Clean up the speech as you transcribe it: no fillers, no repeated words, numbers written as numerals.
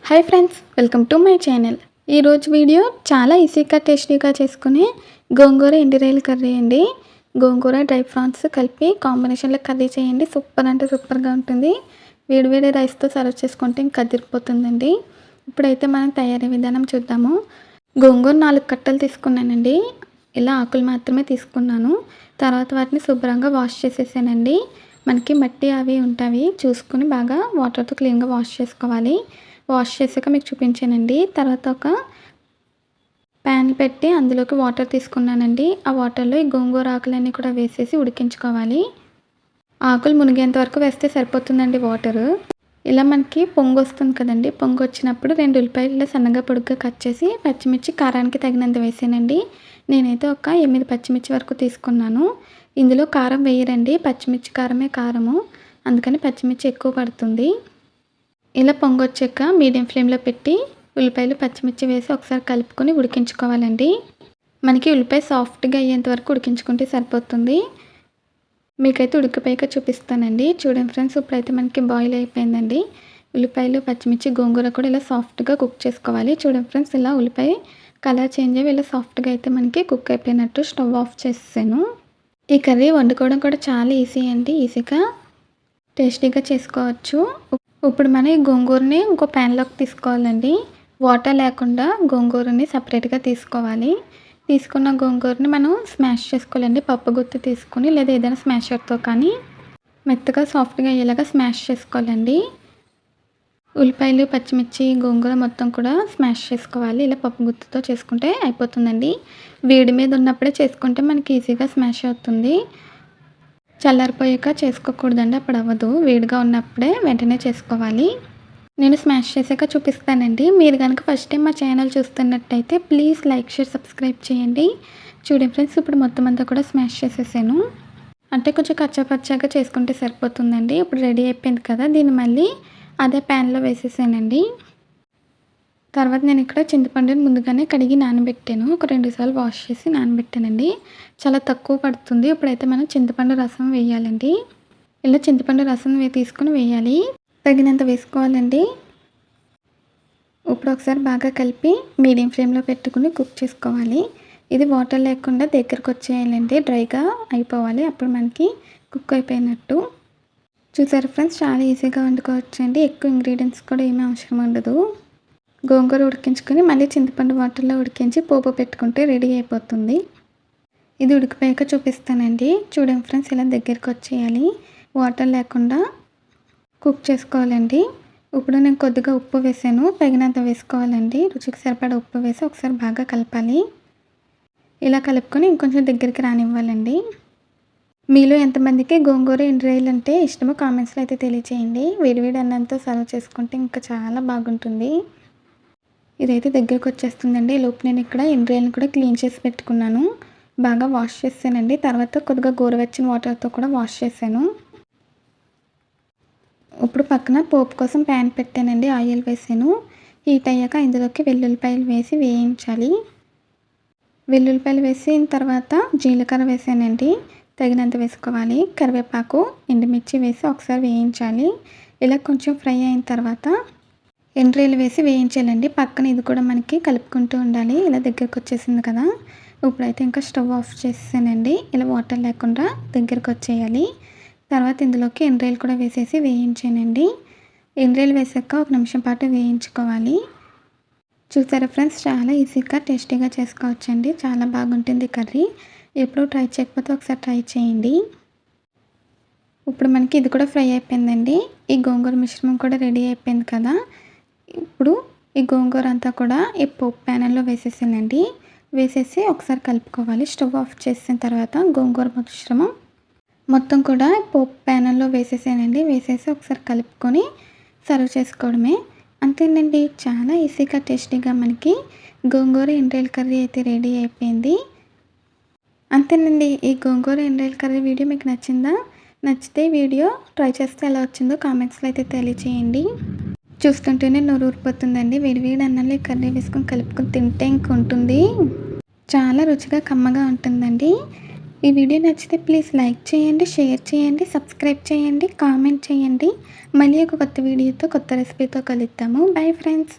Hi friends, welcome to my channel. ఈరోజు video చాలా ఈజీగా టేస్టీగా చేసుకునే గోంగూర ఎండు రొయ్యల కర్రీ అండి. గోంగూర డ్రై ఫ్రాన్స్ కలిపి కాంబినేషన్లో కర్రీ చేయండి. సూపర్ అంటే సూపర్గా ఉంటుంది. వేడివేడి రైస్తో సర్వ్ చేసుకుంటే ఇంకా అదిరిపోతుందండి. ఇప్పుడైతే మనం తయారీ విధానం చూద్దాము. గోంగూర 4 కట్టలు తీసుకున్నానండి. ఇలా ఆకులు మాత్రమే తీసుకున్నాను. తర్వాత వాటిని శుభ్రంగా వాష్ చేసేసానండి. మనకి మట్టి అవి ఉంటాయి, చూసుకుని బాగా వాటర్తో క్లీన్గా వాష్ చేసుకోవాలి. వాష్ చేసాక మీకు చూపించానండి. తర్వాత ఒక ప్యాన్ పెట్టి అందులోకి వాటర్ తీసుకున్నానండి. ఆ వాటర్లో ఈ గోంగూర ఆకులన్నీ కూడా వేసేసి ఉడికించుకోవాలి. ఆకులు మునిగేంత వరకు వేస్తే సరిపోతుందండి వాటరు. ఇలా మనకి పొంగు వస్తుంది కదండి. పొంగు వచ్చినప్పుడు 2 ఉల్లిపాయలు ఇలా సన్నగా పొడుగ్గా కట్ చేసి పచ్చిమిర్చి కారానికి తగినంత వేసానండి. నేనైతే ఒక 8 పచ్చిమిర్చి వరకు తీసుకున్నాను. ఇందులో కారం వేయరండి, పచ్చిమిర్చి కారమే కారము, అందుకని పచ్చిమిర్చి ఎక్కువ పడుతుంది. ఇలా పొంగొచ్చాక మీడియం ఫ్లేమ్లో పెట్టి ఉల్లిపాయలు పచ్చిమిర్చి వేసి ఒకసారి కలుపుకొని ఉడికించుకోవాలండి. మనకి ఉల్లిపాయ సాఫ్ట్గా అయ్యేంత వరకు ఉడికించుకుంటే సరిపోతుంది. మీకైతే ఉడికిపోయాక చూపిస్తానండి. చూడండి ఫ్రెండ్స్, ఇప్పుడైతే మనకి బాయిల్ అయిపోయిందండి. ఉల్లిపాయలు పచ్చిమిర్చి గోంగూర కూడా ఇలా సాఫ్ట్గా కుక్ చేసుకోవాలి. చూడండి ఫ్రెండ్స్, ఇలా ఉల్లిపాయ కలర్ చేంజ్ అయ్యి ఇలా సాఫ్ట్గా అయితే మనకి కుక్ అయిపోయినట్టు. స్టవ్ ఆఫ్ చేసాను. ఈ కర్రీ వండుకోవడం కూడా చాలా ఈజీ అండి. ఈజీగా టేస్టీగా చేసుకోవచ్చు. ఇప్పుడు మనం ఈ గోంగూరని ఇంకో ప్యాన్లోకి తీసుకోవాలండి. వాటర్ లేకుండా గోంగూరని సపరేట్గా తీసుకోవాలి. తీసుకున్న గోంగూరని మనం స్మాష్ చేసుకోవాలండి. పప్పు గుత్తి తీసుకొని లేదా ఏదైనా స్మాషర్తో కానీ మెత్తగా సాఫ్ట్గా అయ్యేలాగా స్మాష్ చేసుకోవాలండి. ఉల్లిపాయలు పచ్చిమిర్చి గోంగూర మొత్తం కూడా స్మాష్ చేసుకోవాలి. ఇలా పప్పు గుత్తితో చేసుకుంటే అయిపోతుందండి. వేడి మీద ఉన్నప్పుడే చేసుకుంటే మనకి ఈజీగా స్మాష్ అవుతుంది. చల్లారిపోయాక చేసుకోకూడదండి, అప్పుడు అవ్వదు. వేడిగా ఉన్నప్పుడే వెంటనే చేసుకోవాలి. నేను స్మాష్ చేసాక చూపిస్తానండి. మీరు కనుక ఫస్ట్ టైం మా ఛానల్ చూస్తున్నట్టయితే ప్లీజ్ లైక్, షేర్, సబ్స్క్రైబ్ చేయండి. చూడండి ఫ్రెండ్స్, ఇప్పుడు మొత్తం అంతా కూడా స్మాష్ చేసేసాను. అంటే కొంచెం కచ్చాపచ్చాగా చేసుకుంటే సరిపోతుందండి. ఇప్పుడు రెడీ అయిపోయింది కదా, దీన్ని మళ్ళీ అదే ప్యాన్లో వేసేసానండి. తర్వాత నేను ఇక్కడ చింతపండుని ముందుగానే కడిగి నానబెట్టాను. ఒక 2 సార్లు వాష్ చేసి నానబెట్టానండి. చాలా తక్కువ పడుతుంది. ఇప్పుడైతే మనం చింతపండు రసం వేయాలండి. ఇలా చింతపండు రసం తీసుకుని వేయాలి. తగినంత వేసుకోవాలండి. ఇప్పుడు ఒకసారి బాగా కలిపి మీడియం ఫ్లేమ్లో పెట్టుకుని కుక్ చేసుకోవాలి. ఇది వాటర్ లేకుండా దగ్గరకు వచ్చేయాలండి. డ్రైగా అయిపోవాలి, అప్పుడు మనకి కుక్ అయిపోయినట్టు. చూసారు ఫ్రెండ్స్, చాలా ఈజీగా వండుకోవచ్చండి. ఎక్కువ ఇంగ్రీడియంట్స్ కూడా ఏమీ అవసరం ఉండదు. గోంగూర ఉడికించుకొని మళ్ళీ చింతపండు వాటర్లో ఉడికించి పోపు పెట్టుకుంటే రెడీ అయిపోతుంది. ఇది ఉడికిపోయాక చూపిస్తానండి. చూడండి ఫ్రెండ్స్, ఇలా దగ్గరికి వచ్చేయాలి. వాటర్ లేకుండా కుక్ చేసుకోవాలండి. ఇప్పుడు నేను కొద్దిగా ఉప్పు వేసాను, తగినంత వేసుకోవాలండి. రుచికి సరిపడా ఉప్పు వేసి ఒకసారి బాగా కలపాలి. ఇలా కలుపుకొని ఇంకొంచెం దగ్గరికి రానివ్వాలండి. మీలో ఎంతమందికి గోంగూర ఎండు రొయ్యలు అంటే ఇష్టమో కామెంట్స్లో అయితే తెలియచేయండి. వేడివేడి అన్నంతో సర్వ్ చేసుకుంటే ఇంకా చాలా బాగుంటుంది. ఇదైతే దగ్గరకు వచ్చేస్తుందండి. లోపు నేను ఇక్కడ ఎండు రొయ్యలను కూడా క్లీన్ చేసి పెట్టుకున్నాను. బాగా వాష్ చేసానండి. తర్వాత కొద్దిగా గోరువెచ్చని వాటర్తో కూడా వాష్ చేశాను. ఇప్పుడు పక్కన పోపు కోసం ప్యాన్ పెట్టానండి. ఆయిల్ వేసాను. హీట్ అయ్యాక ఇందులోకి వెల్లుల్లిపాయలు వేసి వేయించాలి. వెల్లుల్లిపాయలు వేసిన తర్వాత జీలకర్ర వేసానండి. తగినంత వేసుకోవాలి. కరివేపాకు, ఎండుమిర్చి వేసి ఒకసారి వేయించాలి. ఇలా కొంచెం ఫ్రై అయిన తర్వాత ఎండు రొయ్యలు వేసి వేయించాలండి. పక్కన ఇది కూడా మనకి కలుపుకుంటూ ఉండాలి. ఇలా దగ్గరకు వచ్చేసింది కదా, ఇప్పుడైతే ఇంకా స్టవ్ ఆఫ్ చేసేసానండి. ఇలా వాటర్ లేకుండా దగ్గరకు వచ్చేయాలి. తర్వాత ఇందులోకి ఎండు రొయ్యలు కూడా వేసేసి వేయించానండి. ఎండు రొయ్యలు వేసాక 1 నిమిషం పాటు వేయించుకోవాలి. చూసారా ఫ్రెండ్స్, చాలా ఈజీగా టేస్టీగా చేసుకోవచ్చండి. చాలా బాగుంటుంది కర్రీ. ఎప్పుడు ట్రై చేయకపోతే ఒకసారి ట్రై చేయండి. ఇప్పుడు మనకి ఇది కూడా ఫ్రై అయిపోయిందండి. ఈ గోంగూర మిశ్రమం కూడా రెడీ అయిపోయింది కదా. ఇప్పుడు ఈ గోంగూర అంతా కూడా ఈ పోపు ప్యానెల్లో వేసేసానండి. వేసేసి ఒకసారి కలుపుకోవాలి. స్టవ్ ఆఫ్ చేసిన తర్వాత గోంగూర మిశ్రమం మొత్తం కూడా పోపు ప్యానెల్లో వేసేసానండి. వేసేసి ఒకసారి కలుపుకొని సర్వ్ చేసుకోవడమే. అంతేనండి, చాలా ఈజీగా టేస్టీగా మనకి గోంగూర ఎండు రొయ్యల కర్రీ అయితే రెడీ అయిపోయింది. అంతేనండి, ఈ గోంగూర ఎండు రొయ్యల కర్రీ వీడియో మీకు నచ్చిందా? నచ్చితే వీడియో ట్రై చేస్తే ఎలా వచ్చిందో కామెంట్స్లో అయితే తెలియచేయండి. చూస్తుంటేనే నోరు ఊరిపోతుందండి. వేడివేడి అన్నంలో ఈ కర్రీ వేసుకొని కలుపుకొని తింటే ఇంక ఉంటుంది. చాలా రుచిగా కమ్మగా ఉంటుందండి. ఈ వీడియో నచ్చితే ప్లీజ్ లైక్ చేయండి, షేర్ చేయండి, సబ్స్క్రైబ్ చేయండి, కామెంట్ చేయండి. మళ్ళీ ఒక కొత్త వీడియోతో కొత్త రెసిపీతో కలుద్దాము. Bye friends.